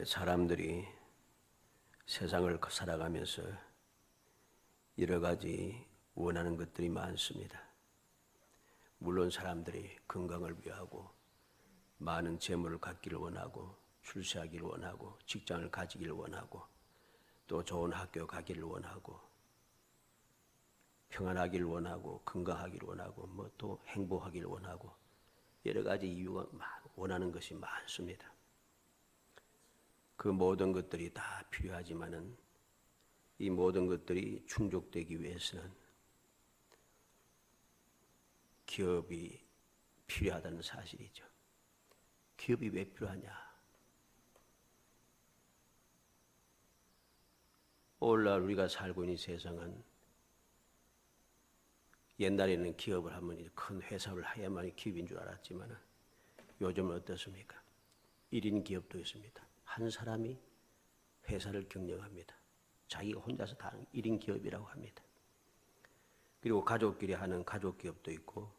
사람들이 세상을 살아가면서 여러 가지 원하는 것들이 많습니다. 물론 사람들이 건강을 위하고 많은 재물을 갖기를 원하고 출세하기를 원하고 직장을 가지기를 원하고 또 좋은 학교 가기를 원하고 평안하기를 원하고 건강하기를 원하고 또 행복하기를 원하고 여러 가지 이유가 원하는 것이 많습니다. 그 모든 것들이 다 필요하지만은 이 모든 것들이 충족되기 위해서는 기업이 필요하다는 사실이죠. 기업이 왜 필요하냐? 오늘날 우리가 살고 있는 세상은 옛날에는 기업을 하면 큰 회사를 해야만 기업인 줄 알았지만 요즘은 어떻습니까? 1인 기업도 있습니다. 한 사람이 회사를 경영합니다. 자기가 혼자서 다 1인 기업이라고 합니다. 그리고 가족끼리 하는 가족 기업도 있고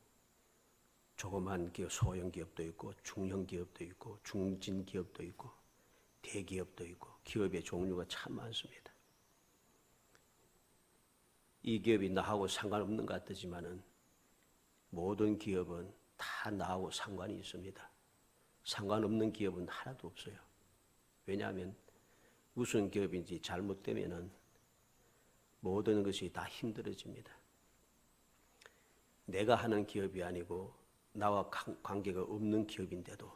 조그만 기업, 소형 기업도 있고 중형 기업도 있고 중진 기업도 있고 대기업도 있고 기업의 종류가 참 많습니다. 이 기업이 나하고 상관없는 것 같지만은 모든 기업은 다 나하고 상관이 있습니다. 상관없는 기업은 하나도 없어요. 왜냐하면 무슨 기업인지 잘못되면은 모든 것이 다 힘들어집니다. 내가 하는 기업이 아니고 나와 관계가 없는 기업인데도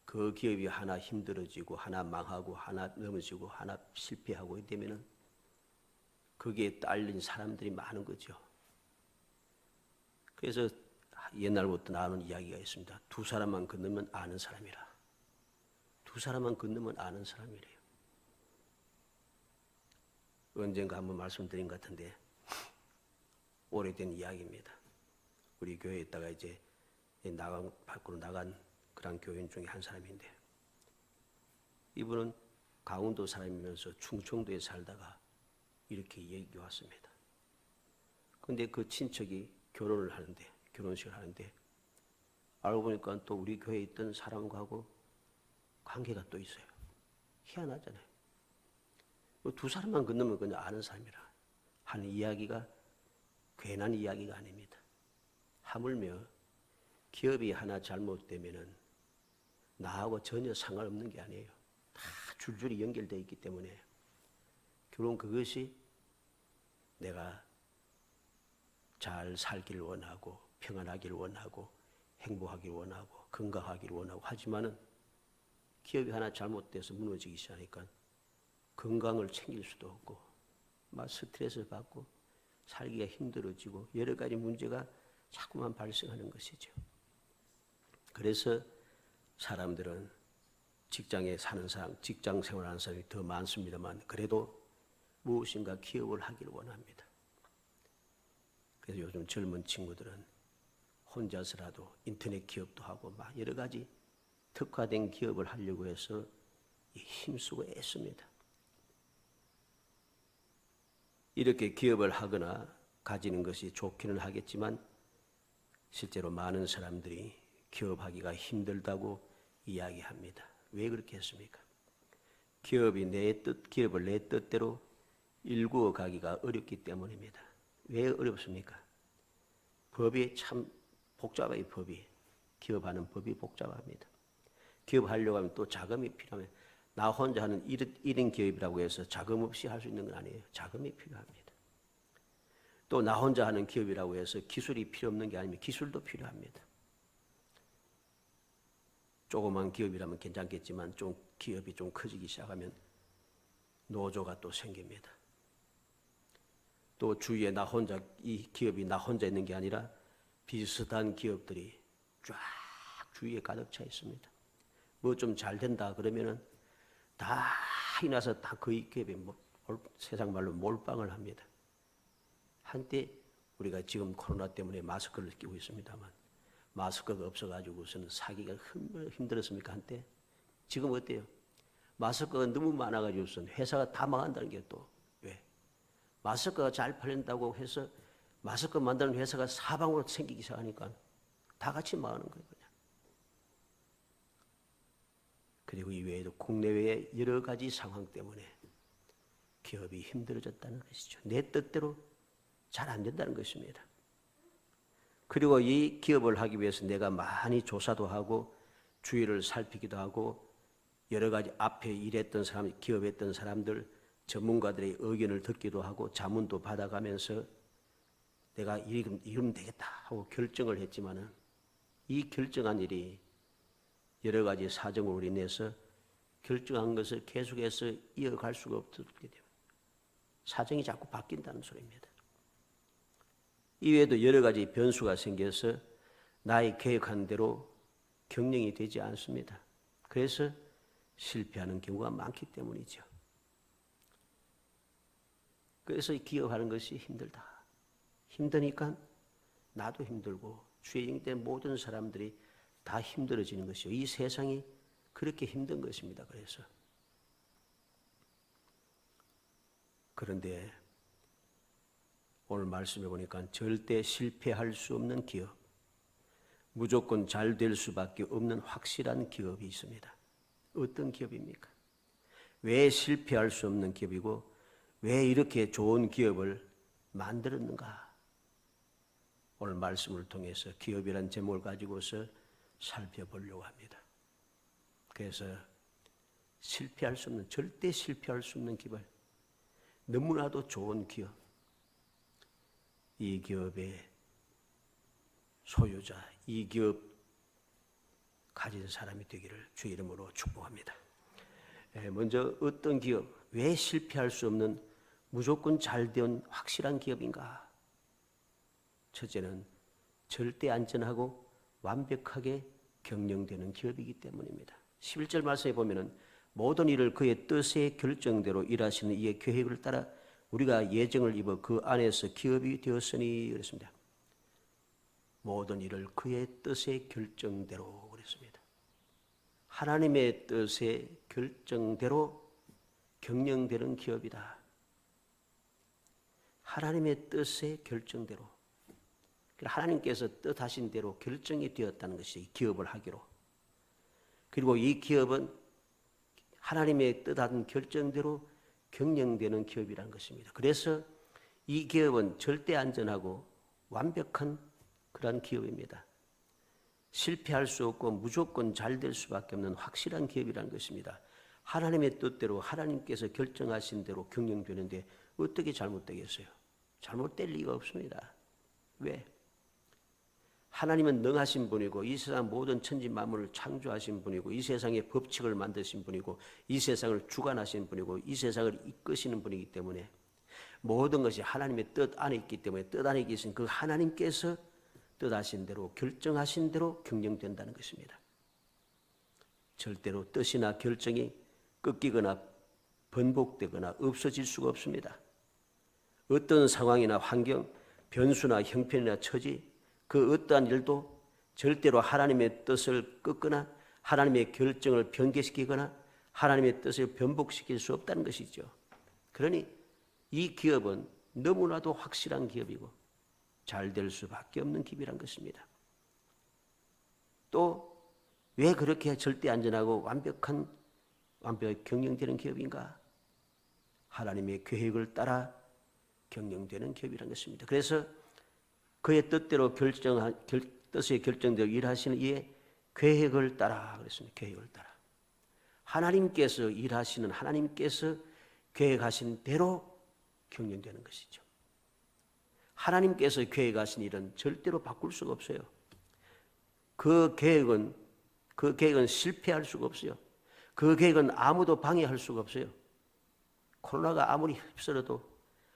그 기업이 하나 힘들어지고 하나 망하고 하나 넘어지고 하나 실패하고 되면은 거기에 딸린 사람들이 많은 거죠. 그래서 옛날부터 나오는 이야기가 있습니다. 두 사람만 건너면 아는 사람이라. 두 사람만 건너면 아는 사람이래요. 언젠가 한번 말씀드린 것 같은데 오래된 이야기입니다. 우리 교회에 있다가 이제 밖으로 나간 그런 교인 중에 한 사람인데 이분은 강원도 사람이면서 충청도에 살다가 이렇게 얘기 왔습니다. 그런데 그 친척이 결혼식을 하는데 알고 보니까 또 우리 교회에 있던 사람하고 관계가 또 있어요. 희한하잖아요. 두 사람만 건너면 그냥 아는 사람이라 하는 이야기가 괜한 이야기가 아닙니다. 하물며 기업이 하나 잘못되면은 나하고 전혀 상관없는 게 아니에요. 다 줄줄이 연결되어 있기 때문에 결국 그것이 내가 잘 살기를 원하고 평안하기를 원하고 행복하기를 원하고 건강하기를 원하고 하지만은 기업이 하나 잘못돼서 무너지기 시작하니까 건강을 챙길 수도 없고 막 스트레스 받고 살기가 힘들어지고 여러 가지 문제가 자꾸만 발생하는 것이죠. 그래서 사람들은 직장에 사는 사람, 직장 생활하는 사람이 더 많습니다만 그래도 무엇인가 기업을 하기를 원합니다. 그래서 요즘 젊은 친구들은 혼자서라도 인터넷 기업도 하고 막 여러 가지 특화된 기업을 하려고 해서 힘쓰고 애씁니다. 이렇게 기업을 하거나 가지는 것이 좋기는 하겠지만 실제로 많은 사람들이 기업하기가 힘들다고 이야기합니다. 왜 그렇게 했습니까? 기업을 내 뜻대로 일구어 가기가 어렵기 때문입니다. 왜 어렵습니까? 법이 참 복잡해요. 기업하는 법이 복잡합니다. 기업하려고 하면 또 자금이 필요합니다. 나 혼자 하는 1인 기업이라고 해서 자금 없이 할 수 있는 건 아니에요. 자금이 필요합니다. 또 나 혼자 하는 기업이라고 해서 기술이 필요 없는 게 아니면 기술도 필요합니다. 조그만 기업이라면 괜찮겠지만 기업이 좀 커지기 시작하면 노조가 또 생깁니다. 또 주위에 이 기업이 나 혼자 있는 게 아니라 비슷한 기업들이 쫙 주위에 가득 차 있습니다. 뭐 좀 잘 된다 그러면은 다 이나서 다 그 기업에 세상 말로 몰빵을 합니다. 한때 우리가 지금 코로나 때문에 마스크를 끼고 있습니다만 마스크가 없어가지고서는 사기가 힘들었습니까 한때? 지금 어때요? 마스크가 너무 많아가지고서는 회사가 다 망한다는 게 또 왜? 마스크가 잘 팔린다고 해서 마스크 만드는 회사가 사방으로 생기기 시작하니까 다 같이 망하는 거예요. 그냥. 그리고 이외에도 국내외의 여러 가지 상황 때문에 기업이 힘들어졌다는 것이죠. 내 뜻대로 잘 안 된다는 것입니다. 그리고 이 기업을 하기 위해서 내가 많이 조사도 하고 주위를 살피기도 하고 여러 가지 앞에 일했던 사람, 기업했던 사람들, 전문가들의 의견을 듣기도 하고 자문도 받아가면서 내가 이러면 되겠다 하고 결정을 했지만은 이 결정한 일이 여러 가지 사정으로 인해서 결정한 것을 계속해서 이어갈 수가 없게 돼요. 사정이 자꾸 바뀐다는 소리입니다. 이외에도 여러 가지 변수가 생겨서 나의 계획한 대로 경영이 되지 않습니다. 그래서 실패하는 경우가 많기 때문이죠. 그래서 기업하는 것이 힘들다. 힘드니까 나도 힘들고 주의 영된 모든 사람들이 다 힘들어지는 것이요. 이 세상이 그렇게 힘든 것입니다. 그런데 오늘 말씀해 보니까 절대 실패할 수 없는 기업, 무조건 잘 될 수밖에 없는 확실한 기업이 있습니다. 어떤 기업입니까? 왜 실패할 수 없는 기업이고 왜 이렇게 좋은 기업을 만들었는가? 오늘 말씀을 통해서 기업이란 제목을 가지고서 살펴보려고 합니다. 그래서 실패할 수 없는, 절대 실패할 수 없는 기업, 너무나도 좋은 기업, 이 기업의 소유자, 이 기업 가진 사람이 되기를 주의 이름으로 축복합니다. 먼저 어떤 기업, 왜 실패할 수 없는 무조건 잘된 확실한 기업인가? 첫째는 절대 안전하고 완벽하게 경영되는 기업이기 때문입니다. 11절 말씀에 보면은 모든 일을 그의 뜻의 결정대로 일하시는 이의 계획을 따라 우리가 예정을 입어 그 안에서 기업이 되었으니 그랬습니다. 모든 일을 그의 뜻의 결정대로 그랬습니다. 하나님의 뜻의 결정대로 경영되는 기업이다. 하나님의 뜻의 결정대로. 하나님께서 뜻하신 대로 결정이 되었다는 것이 기업을 하기로. 그리고 이 기업은 하나님의 뜻한 결정대로 경영되는 기업이라는 것입니다. 그래서 이 기업은 절대 안전하고 완벽한 그런 기업입니다. 실패할 수 없고 무조건 잘 될 수밖에 없는 확실한 기업이라는 것입니다. 하나님의 뜻대로 하나님께서 결정하신 대로 경영되는데 어떻게 잘못되겠어요? 잘못될 리가 없습니다. 왜? 하나님은 능하신 분이고 이 세상 모든 천지 만물을 창조하신 분이고 이 세상의 법칙을 만드신 분이고 이 세상을 주관하신 분이고 이 세상을 이끄시는 분이기 때문에 모든 것이 하나님의 뜻 안에 있기 때문에 뜻 안에 계신 그 하나님께서 뜻하신 대로 결정하신 대로 경영된다는 것입니다. 절대로 뜻이나 결정이 꺾이거나 번복되거나 없어질 수가 없습니다. 어떤 상황이나 환경, 변수나 형편이나 처지, 그 어떠한 일도 절대로 하나님의 뜻을 꺾거나 하나님의 결정을 변개시키거나 하나님의 뜻을 변복시킬 수 없다는 것이죠. 그러니 이 기업은 너무나도 확실한 기업이고 잘 될 수밖에 없는 기업이란 것입니다. 또 왜 그렇게 절대 안전하고 완벽하게 경영되는 기업인가? 하나님의 계획을 따라 경영되는 기업이란 것입니다. 그래서 그의 뜻대로 뜻의 결정대로 일하시는 이의 계획을 따라 그랬습니다. 계획을 따라. 하나님께서 일하시는 하나님께서 계획하신 대로 경영되는 것이죠. 하나님께서 계획하신 일은 절대로 바꿀 수가 없어요. 그 계획은 실패할 수가 없어요. 그 계획은 아무도 방해할 수가 없어요. 코로나가 아무리 휩쓸어도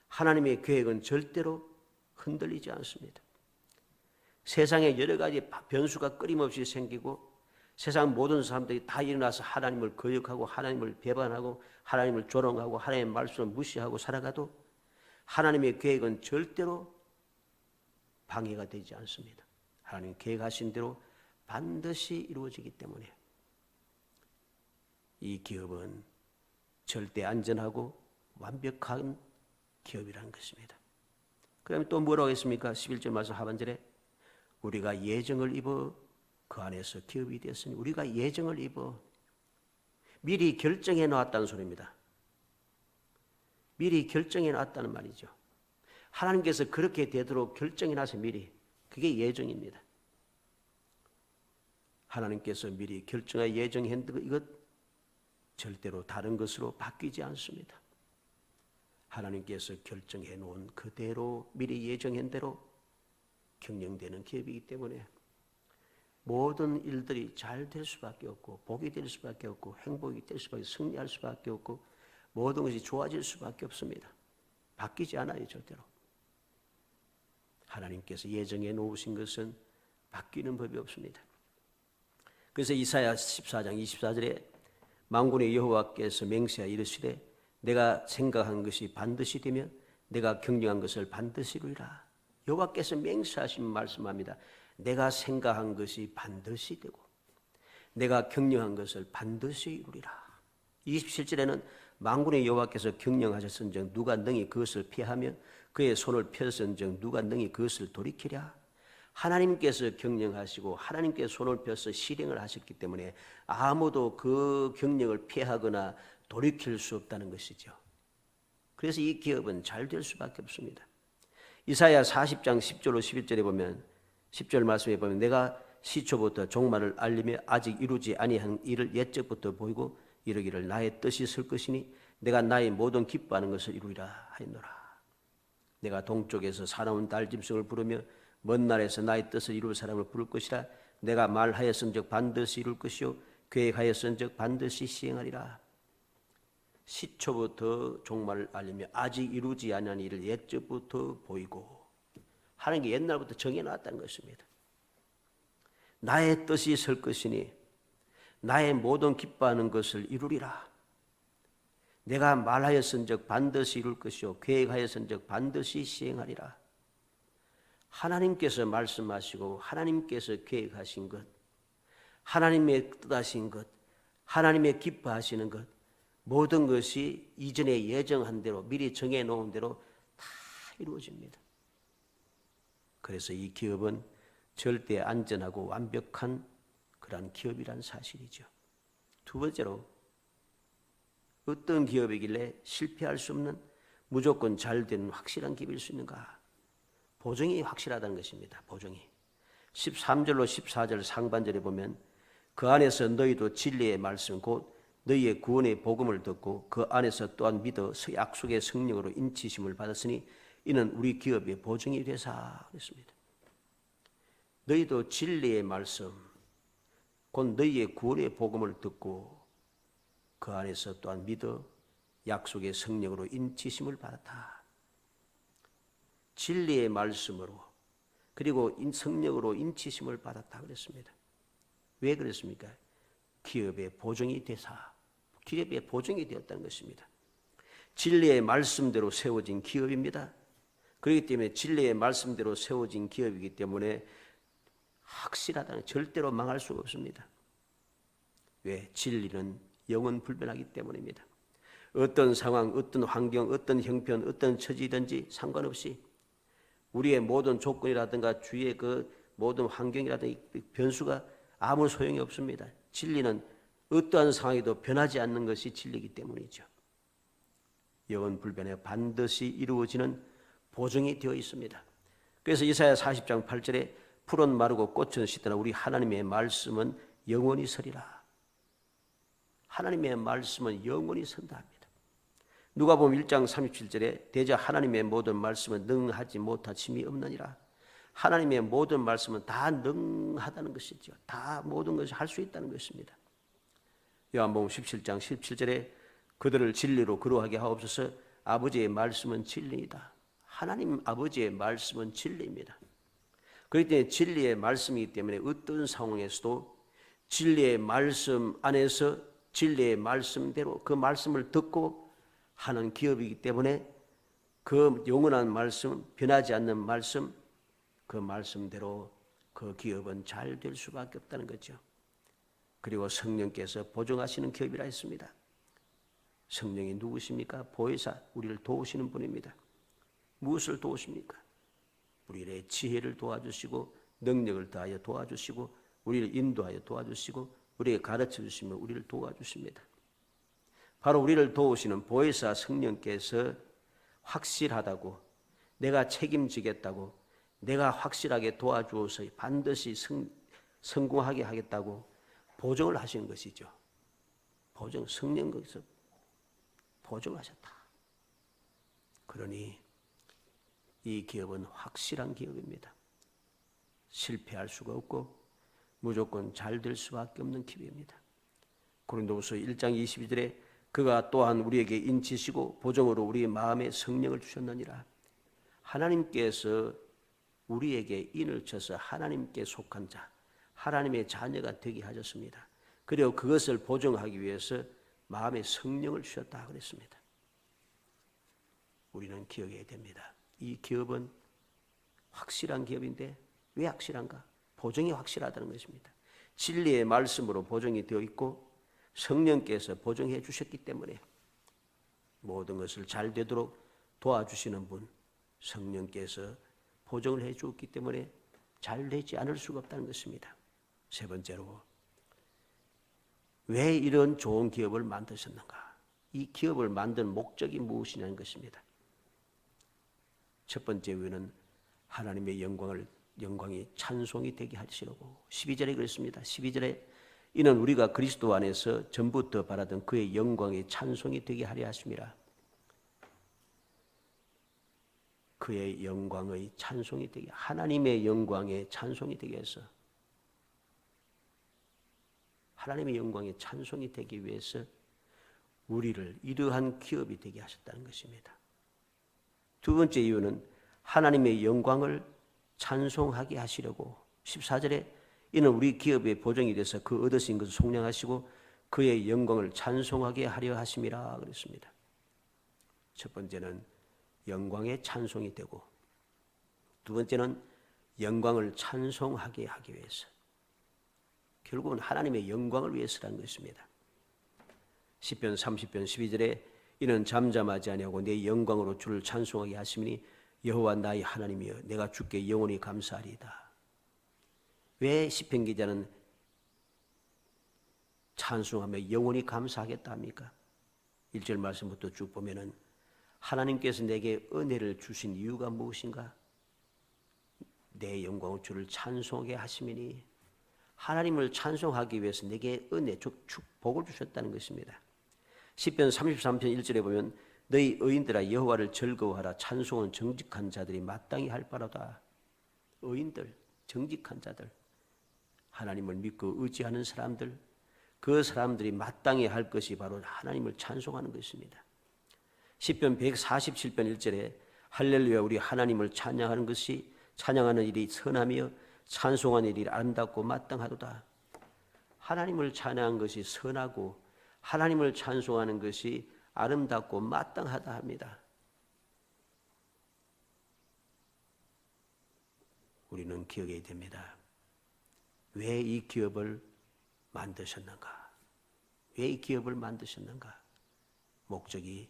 하나님의 계획은 절대로 흔들리지 않습니다. 세상에 여러 가지 변수가 끊임없이 생기고 세상 모든 사람들이 다 일어나서 하나님을 거역하고 하나님을 배반하고 하나님을 조롱하고 하나님의 말씀을 무시하고 살아가도 하나님의 계획은 절대로 방해가 되지 않습니다. 하나님 계획하신 대로 반드시 이루어지기 때문에 이 기업은 절대 안전하고 완벽한 기업이라는 것입니다. 그 다음에 또 뭐라고 했습니까? 11절 말씀 하반절에 우리가 예정을 입어 그 안에서 기업이 되었으니 우리가 예정을 입어 미리 결정해 놓았다는 소리입니다. 미리 결정해 놨다는 말이죠. 하나님께서 그렇게 되도록 결정해 놔서 미리, 그게 예정입니다. 하나님께서 미리 결정하여 예정한 이것 절대로 다른 것으로 바뀌지 않습니다. 하나님께서 결정해 놓은 그대로 미리 예정한 대로 경영되는 기업이기 때문에 모든 일들이 잘 될 수밖에 없고 복이 될 수밖에 없고 행복이 될 수밖에, 승리할 수밖에 없고 모든 것이 좋아질 수밖에 없습니다. 바뀌지 않아요, 절대로. 하나님께서 예정해 놓으신 것은 바뀌는 법이 없습니다. 그래서 이사야 14장 24절에 만군의 여호와께서 맹세하여 이르시되 내가 생각한 것이 반드시 되면 내가 경영한 것을 반드시 이루리라. 여호와께서 맹세하신 말씀합니다. 내가 생각한 것이 반드시 되고 내가 경영한 것을 반드시 이루리라. 27절에는 만군의 여호와께서 경영하셨은즉 누가 능히 그것을 피하며 그의 손을 펴셨은즉 누가 능히 그것을 돌이키랴. 하나님께서 경영하시고 하나님께서 손을 펴서 실행을 하셨기 때문에 아무도 그 경영을 피하거나 돌이킬 수 없다는 것이죠. 그래서 이 기업은 잘 될 수밖에 없습니다. 이사야 40장 10절로 11절에 보면 10절 말씀에 보면 내가 시초부터 종말을 알리며 아직 이루지 아니한 일을 옛적부터 보이고 이르기를 나의 뜻이 설 것이니 내가 나의 모든 기뻐하는 것을 이루리라 하였노라. 내가 동쪽에서 사나운 달짐승을 부르며 먼 날에서 나의 뜻을 이룰 사람을 부를 것이라. 내가 말하였은즉 반드시 이룰 것이요 계획하였은즉 반드시 시행하리라. 시초부터 종말을 알리며 아직 이루지 아니한 일을 옛적부터 보이고 하는 게 옛날부터 정해놨다는 것입니다. 나의 뜻이 설 것이니 나의 모든 기뻐하는 것을 이루리라. 내가 말하였은즉 반드시 이룰 것이요 계획하였은즉 반드시 시행하리라. 하나님께서 말씀하시고 하나님께서 계획하신 것, 하나님의 뜻하신 것, 하나님의 기뻐하시는 것, 모든 것이 이전에 예정한 대로 미리 정해놓은 대로 다 이루어집니다. 그래서 이 기업은 절대 안전하고 완벽한 그러한 기업이란 사실이죠. 두 번째로 어떤 기업이길래 실패할 수 없는 무조건 잘 되는 확실한 기업일 수 있는가? 보증이 확실하다는 것입니다. 보증이. 13절로 14절 상반절에 보면 그 안에서 너희도 진리의 말씀 곧 너희의 구원의 복음을 듣고 그 안에서 또한 믿어 약속의 성령으로 인치심을 받았으니 이는 우리 기업의 보증이 되사 그랬습니다. 너희도 진리의 말씀 곧 너희의 구원의 복음을 듣고 그 안에서 또한 믿어 약속의 성령으로 인치심을 받았다. 진리의 말씀으로 그리고 성령으로 인치심을 받았다 그랬습니다. 왜 그랬습니까? 기업의 보증이 되사, 기업의 보증이 되었다는 것입니다. 진리의 말씀대로 세워진 기업입니다. 그렇기 때문에 진리의 말씀대로 세워진 기업이기 때문에 확실하다는, 절대로 망할 수가 없습니다. 왜? 진리는 영원 불변하기 때문입니다. 어떤 상황, 어떤 환경, 어떤 형편, 어떤 처지든지 상관없이 우리의 모든 조건이라든가 주위의 그 모든 환경이라든가 변수가 아무 소용이 없습니다. 진리는 어떠한 상황에도 변하지 않는 것이 진리이기 때문이죠. 영원 불변에 반드시 이루어지는 보증이 되어 있습니다. 그래서 이사야 40장 8절에 풀은 마르고 꽃은 시드나 우리 하나님의 말씀은 영원히 서리라. 하나님의 말씀은 영원히 선다 합니다. 누가복음 1장 37절에 대저 하나님의 모든 말씀은 능하지 못하심이 없느니라. 하나님의 모든 말씀은 다 능하다는 것이죠. 다 모든 것을 할 수 있다는 것입니다. 요한복음 17장 17절에 그들을 진리로 거룩하게 하옵소서. 아버지의 말씀은 진리이다. 하나님 아버지의 말씀은 진리입니다. 그렇기 때문에 진리의 말씀이기 때문에 어떤 상황에서도 진리의 말씀 안에서 진리의 말씀대로 그 말씀을 듣고 하는 기업이기 때문에 그 영원한 말씀, 변하지 않는 말씀, 그 말씀대로 그 기업은 잘 될 수밖에 없다는 거죠. 그리고 성령께서 보증하시는 기업이라 했습니다. 성령이 누구십니까? 보혜사, 우리를 도우시는 분입니다. 무엇을 도우십니까? 우리의 지혜를 도와주시고 능력을 다하여 도와주시고 우리를 인도하여 도와주시고 우리에게 가르쳐 주시며 우리를 도와주십니다. 바로 우리를 도우시는 보혜사 성령께서 확실하다고, 내가 책임지겠다고, 내가 확실하게 도와주어서 반드시 성공하게 하겠다고 보증을 하시는 것이죠. 보증, 성령께서 보증하셨다. 그러니 이 기업은 확실한 기업입니다. 실패할 수가 없고 무조건 잘 될 수밖에 없는 기업입니다. 고린도후서 1장 22절에 그가 또한 우리에게 인치시고 보증으로 우리의 마음에 성령을 주셨느니라. 하나님께서 우리에게 인을 쳐서 하나님께 속한 자, 하나님의 자녀가 되게 하셨습니다. 그리고 그것을 보증하기 위해서 마음에 성령을 주셨다 그랬습니다. 우리는 기억해야 됩니다. 이 기업은 확실한 기업인데 왜 확실한가? 보증이 확실하다는 것입니다. 진리의 말씀으로 보증이 되어 있고 성령께서 보증해 주셨기 때문에 모든 것을 잘 되도록 도와주시는 분, 성령께서 보증을 해 주었기 때문에 잘 되지 않을 수가 없다는 것입니다. 세 번째로, 왜 이런 좋은 기업을 만드셨는가? 이 기업을 만든 목적이 무엇이냐는 것입니다. 첫 번째 이유는 하나님의 영광이 찬송이 되게 하시려고. 12절에 그랬습니다. 12절에 이는 우리가 그리스도 안에서 전부터 바라던 그의 영광의 찬송이 되게 하려 하심이라. 그의 영광의 찬송이 되게, 하나님의 영광의 찬송이 되게 해서, 하나님의 영광의 찬송이 되기 위해서 우리를 이러한 기업이 되게 하셨다는 것입니다. 두 번째 이유는 하나님의 영광을 찬송하게 하시려고. 14절에 이는 우리 기업의 보증이 돼서 그 얻으신 것을 속량하시고 그의 영광을 찬송하게 하려 하심이라 그랬습니다. 첫 번째는 영광의 찬송이 되고, 두 번째는 영광을 찬송하게 하기 위해서, 결국은 하나님의 영광을 위해서라는 것입니다. 시편 30편 12절에 이는 잠잠하지 아니하고 내 영광으로 주를 찬송하게 하시니 여호와 나의 하나님이여 내가 주께 영원히 감사하리이다. 왜 시편 기자는 찬송하며 영원히 감사하겠다 합니까? 1절 말씀부터 쭉 보면은 하나님께서 내게 은혜를 주신 이유가 무엇인가? 내 영광으로 주를 찬송하게 하시니, 하나님을 찬송하기 위해서 내게 은혜, 축복을 주셨다는 것입니다. 시편 33편 1절에 보면 너희 의인들아 여호와를 즐거워하라. 찬송은 정직한 자들이 마땅히 할 바로다. 의인들, 정직한 자들, 하나님을 믿고 의지하는 사람들, 그 사람들이 마땅히 할 것이 바로 하나님을 찬송하는 것입니다. 시편 147편 1절에 할렐루야 우리 하나님을 찬양하는 것이, 찬양하는 일이 선하며 찬송하는 일이 아름답고 마땅하도다. 하나님을 찬양하는 것이 선하고 하나님을 찬송하는 것이 아름답고 마땅하다 합니다. 우리는 기억해야 됩니다. 왜 이 기업을 만드셨는가? 왜 이 기업을 만드셨는가? 목적이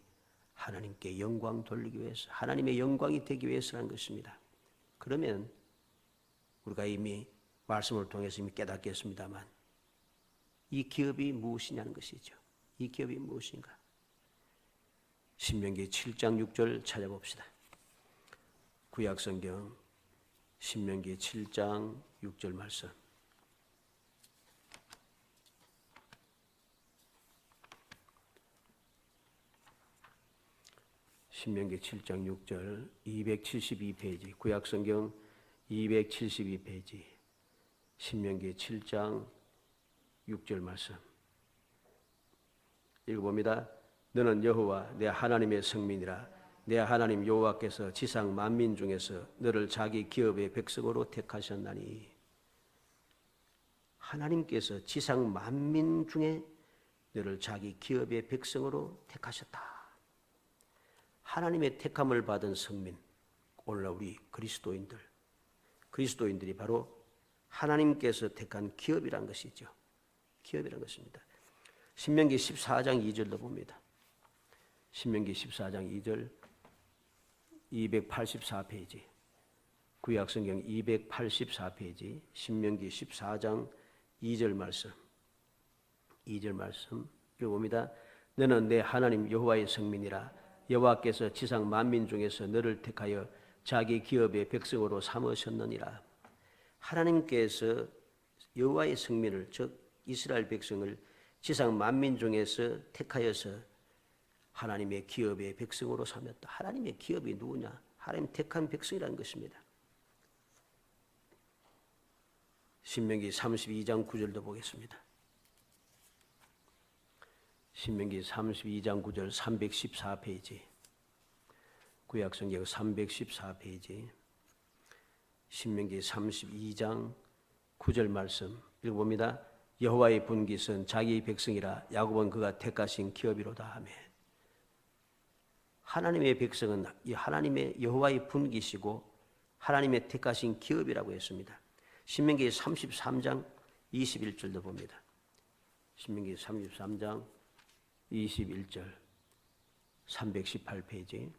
하나님께 영광 돌리기 위해서, 하나님의 영광이 되기 위해서라는 것입니다. 그러면 우리가 이미 말씀을 통해서 이미 깨닫겠습니다만 이 기업이 무엇이냐는 것이죠. 이 기업이 무엇인가? 신명기 7장 6절 찾아봅시다. 구약성경 신명기 7장 6절 말씀. 신명기 7장 6절 272페이지, 구약성경 272페이지, 신명기 7장 6절 말씀 읽어봅니다. 너는 여호와 내 하나님의 성민이라. 내 하나님 여호와께서 지상 만민 중에서 너를 자기 기업의 백성으로 택하셨나니. 하나님께서 지상 만민 중에 너를 자기 기업의 백성으로 택하셨다. 하나님의 택함을 받은 성민, 오늘날 우리 그리스도인들이 바로 하나님께서 택한 기업이란 것이죠. 기업이란 것입니다. 신명기 14장 2절도 봅니다. 신명기 14장 2절 284페이지, 구약성경 284페이지, 신명기 14장 2절 말씀, 2절 말씀 읽어봅니다. 너는 내 하나님 여호와의 성민이라. 여호와께서 지상 만민 중에서 너를 택하여 자기 기업의 백성으로 삼으셨느니라. 하나님께서 여호와의 성민을, 즉 이스라엘 백성을 지상 만민 중에서 택하여서 하나님의 기업의 백성으로 삼았다. 하나님의 기업이 누구냐? 하나님 택한 백성이라는 것입니다. 신명기 32장 9절도 보겠습니다. 신명기 32장 9절 314페이지, 구약성경 314페이지, 신명기 32장 9절 말씀 읽어봅니다. 여호와의 분깃은 자기 백성이라 야곱은 그가 택하신 기업이로다 하며, 하나님의 백성은 이 하나님의 여호와의 분깃이고 하나님의 택하신 기업이라고 했습니다. 신명기 33장 21절도 봅니다. 신명기 33장 21절 318페이지,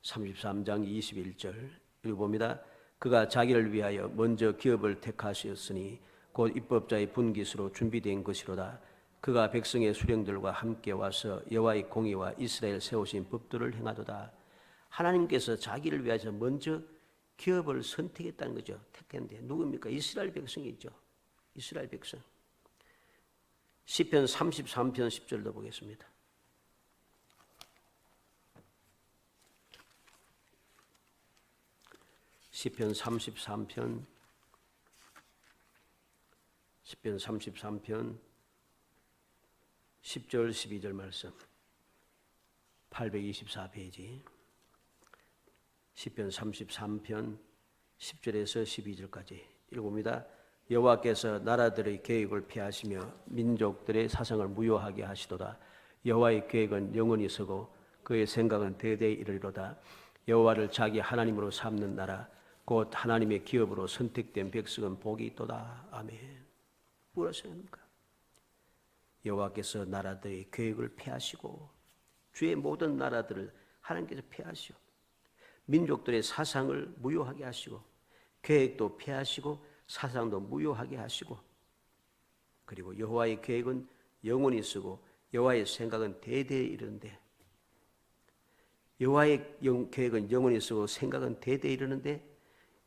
33장 21절 읽어봅니다. 그가 자기를 위하여 먼저 기업을 택하셨으니 곧 입법자의 분깃으로 준비된 것이로다. 그가 백성의 수령들과 함께 와서 여호와의 공의와 이스라엘 세우신 법도를 행하도다. 하나님께서 자기를 위하여 먼저 기업을 선택했다는 거죠. 택했는데 누굽니까? 이스라엘 백성이죠. 이스라엘 백성. 시편 33편 10절도 보겠습니다. 시편 33편 10절 12절 말씀, 824페이지, 시편 33편 10절에서 12절까지 읽어봅니다. 여호와께서 나라들의 계획을 폐하시며 민족들의 사상을 무효하게 하시도다. 여호와의 계획은 영원히 서고 그의 생각은 대대에 이르리로다. 여호와를 자기 하나님으로 삼는 나라 곧 하나님의 기업으로 선택된 백성은 복이 있도다. 아멘. 무엇입니까? 여호와께서 나라들의 계획을 폐하시고 주의 모든 나라들을 하나님께서 폐하시오. 민족들의 사상을 무효하게 하시고 계획도 폐하시고 사상도 무효하게 하시고, 그리고 여호와의 계획은 영원히 쓰고 여호와의 생각은 대대에 이르는데, 여호와의 계획은 영원히 쓰고 생각은 대대에 이르는데,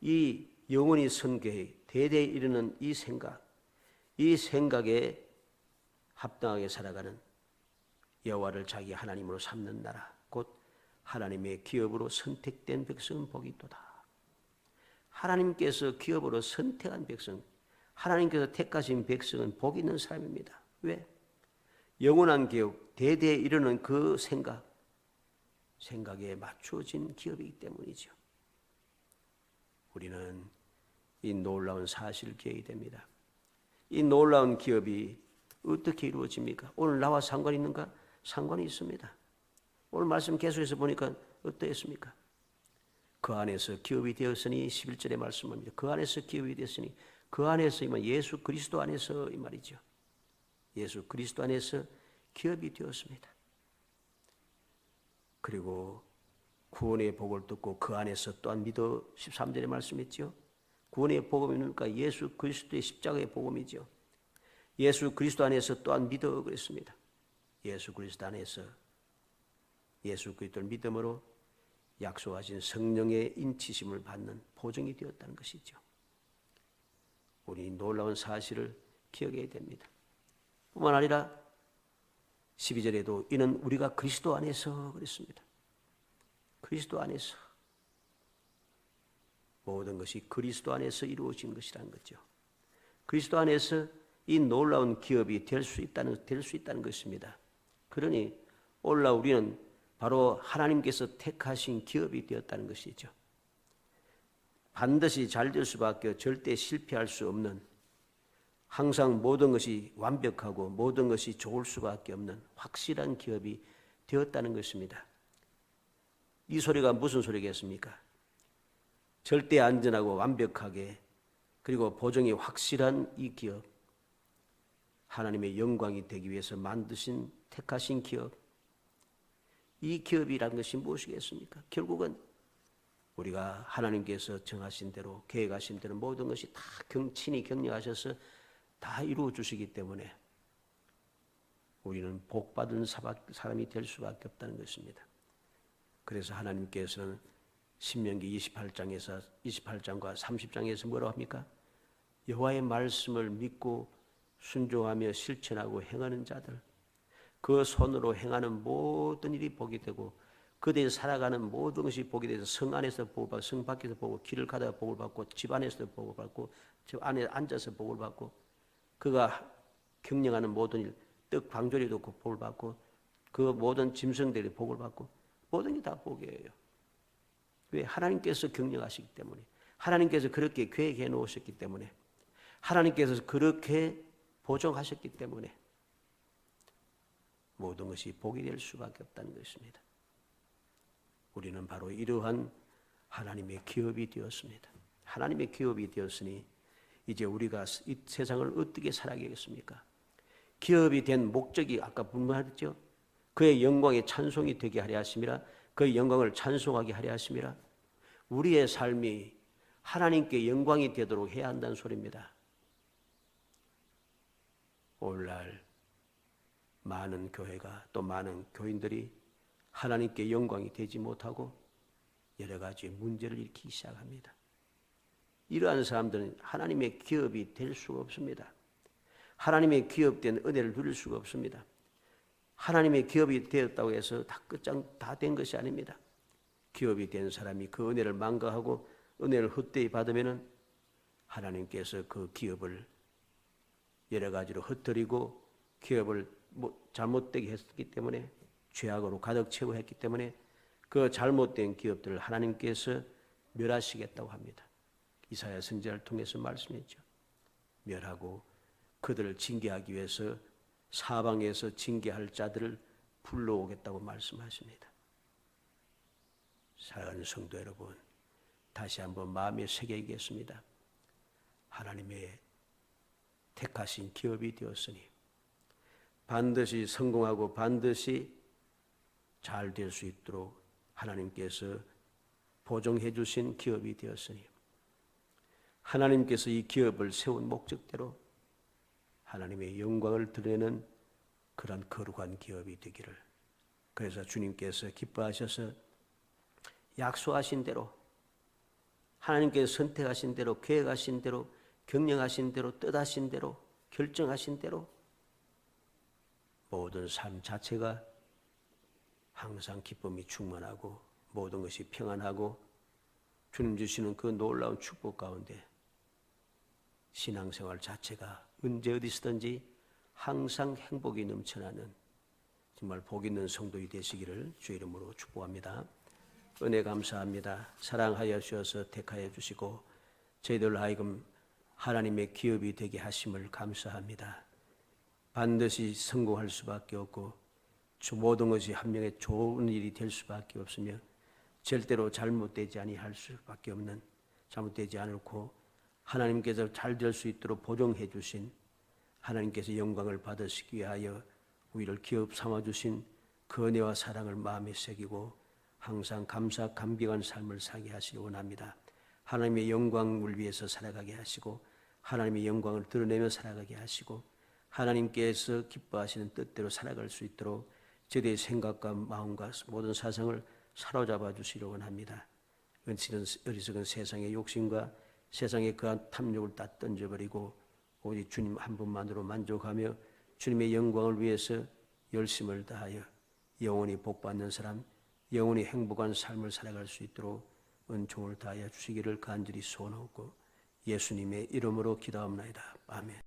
이 영원히 선 계획, 대대에 이르는 이 생각에 합당하게 살아가는 여호와를 자기 하나님으로 삼는 나라 곧 하나님의 기업으로 선택된 백성은 복이 있도다. 하나님께서 기업으로 선택한 백성, 하나님께서 택하신 백성은 복 있는 사람입니다. 왜? 영원한 기업, 대대에 이르는 그 생각에 맞춰진 기업이기 때문이죠. 우리는 이 놀라운 사실을 기억해야 됩니다. 이 놀라운 기업이 어떻게 이루어집니까? 오늘 나와 상관이 있는가? 상관이 있습니다. 오늘 말씀 계속해서 보니까 어떠했습니까? 그 안에서 기업이 되었으니 11절의 말씀입니다. 그 안에서 기업이 되었으니, 그 안에서 이만 예수 그리스도 안에서 이 말이죠. 예수 그리스도 안에서 기업이 되었습니다. 그리고 구원의 복을 듣고 그 안에서 또한 믿어 13절의 말씀했죠. 구원의 복음이 뭡니까? 예수 그리스도의 십자가의 복음이죠. 예수 그리스도 안에서 또한 믿어 그랬습니다. 예수 그리스도 안에서 예수 그리스도를 믿음으로 약속하신 성령의 인치심을 받는 보증이 되었다는 것이죠. 우리 놀라운 사실을 기억해야 됩니다. 뿐만 아니라 12절에도 이는 우리가 그리스도 안에서 그랬습니다. 그리스도 안에서 모든 것이 그리스도 안에서 이루어진 것이라는 거죠. 그리스도 안에서 이 놀라운 기업이 될 수 있다는 것입니다. 그러니 오늘날 우리는 바로 하나님께서 택하신 기업이 되었다는 것이죠. 반드시 잘 될 수밖에 절대 실패할 수 없는, 항상 모든 것이 완벽하고 모든 것이 좋을 수밖에 없는 확실한 기업이 되었다는 것입니다. 이 소리가 무슨 소리겠습니까? 절대 안전하고 완벽하게 그리고 보증이 확실한 이 기업, 하나님의 영광이 되기 위해서 만드신 택하신 기업, 이 기업이라는 것이 무엇이겠습니까? 결국은 우리가 하나님께서 정하신 대로 계획하신 대로 모든 것이 다 친히 격려하셔서 다 이루어 주시기 때문에 우리는 복받은 사람이 될 수밖에 없다는 것입니다. 그래서 하나님께서는 신명기 28장과 30장에서 뭐라고 합니까? 여호와의 말씀을 믿고 순종하며 실천하고 행하는 자들, 그 손으로 행하는 모든 일이 복이 되고 그들이 살아가는 모든 것이 복이 돼서 성 안에서 복을 받고 성 밖에서 복을, 길을 가다가 복을 받고 집 안에서 복을 받고 집 안에 앉아서 복을 받고 그가 경영하는 모든 일, 떡 방조리도 그 복을 받고 그 모든 짐승들이 복을 받고 모든 게 다 복이에요. 왜? 하나님께서 경영하시기 때문에, 하나님께서 그렇게 계획해 놓으셨기 때문에, 하나님께서 그렇게 보정하셨기 때문에 모든 것이 복이 될 수밖에 없다는 것입니다. 우리는 바로 이러한 하나님의 기업이 되었습니다. 하나님의 기업이 되었으니 이제 우리가 이 세상을 어떻게 살아가겠습니까? 기업이 된 목적이 아까 분명했죠. 그의 영광의 찬송이 되게 하려 하심이라, 그의 영광을 찬송하게 하려 하심이라. 우리의 삶이 하나님께 영광이 되도록 해야 한다는 소리입니다. 오늘날 많은 교회가 또 많은 교인들이 하나님께 영광이 되지 못하고 여러 가지 문제를 일으키기 시작합니다. 이러한 사람들은 하나님의 기업이 될 수가 없습니다. 하나님의 기업된 은혜를 누릴 수가 없습니다. 하나님의 기업이 되었다고 해서 다 끝장 다 된 것이 아닙니다. 기업이 된 사람이 그 은혜를 망가하고 은혜를 헛되이 받으면은 하나님께서 그 기업을 여러 가지로 흩뜨리고 기업을 잘못되게 했기 때문에 죄악으로 가득 채워 했기 때문에 그 잘못된 기업들을 하나님께서 멸하시겠다고 합니다. 이사야 선지자를 통해서 말씀했죠. 멸하고 그들을 징계하기 위해서 사방에서 징계할 자들을 불러오겠다고 말씀하십니다. 사랑하는 성도 여러분, 다시 한번 마음에 새기겠습니다. 하나님의 택하신 기업이 되었으니 반드시 성공하고 반드시 잘 될 수 있도록 하나님께서 보정해 주신 기업이 되었으니 하나님께서 이 기업을 세운 목적대로 하나님의 영광을 드러내는 그런 거룩한 기업이 되기를, 그래서 주님께서 기뻐하셔서 약속하신 대로 하나님께서 선택하신 대로 계획하신 대로 경영하신 대로 뜻하신 대로 결정하신 대로 모든 삶 자체가 항상 기쁨이 충만하고 모든 것이 평안하고 주님 주시는 그 놀라운 축복 가운데 신앙생활 자체가 언제 어디서든지 항상 행복이 넘쳐나는 정말 복 있는 성도이 되시기를 주의 이름으로 축복합니다. 은혜 감사합니다. 사랑하여 주셔서 택하여 주시고 저희들 하여금 하나님의 기업이 되게 하심을 감사합니다. 반드시 성공할 수밖에 없고 모든 것이 한 명의 좋은 일이 될 수밖에 없으며 절대로 잘못되지 아니할 수밖에 없는, 잘못되지 않고 하나님께서 잘 될 수 있도록 보정해 주신, 하나님께서 영광을 받으시기 위하여 우리를 기업 삼아 주신 그 은혜와 사랑을 마음에 새기고 항상 감사 감격한 삶을 살게 하시기 원합니다. 하나님의 영광을 위해서 살아가게 하시고 하나님의 영광을 드러내며 살아가게 하시고 하나님께서 기뻐하시는 뜻대로 살아갈 수 있도록 저희의 생각과 마음과 모든 사상을 사로잡아 주시려 원합니다. 어리석은 세상의 욕심과 세상의 그한 탐욕을 다 던져버리고 오직 주님 한 분만으로 만족하며 주님의 영광을 위해서 열심을 다하여 영원히 복받는 사람, 영원히 행복한 삶을 살아갈 수 있도록 은총을 다하여 주시기를 간절히 소원하고 예수님의 이름으로 기도합니다. 아멘.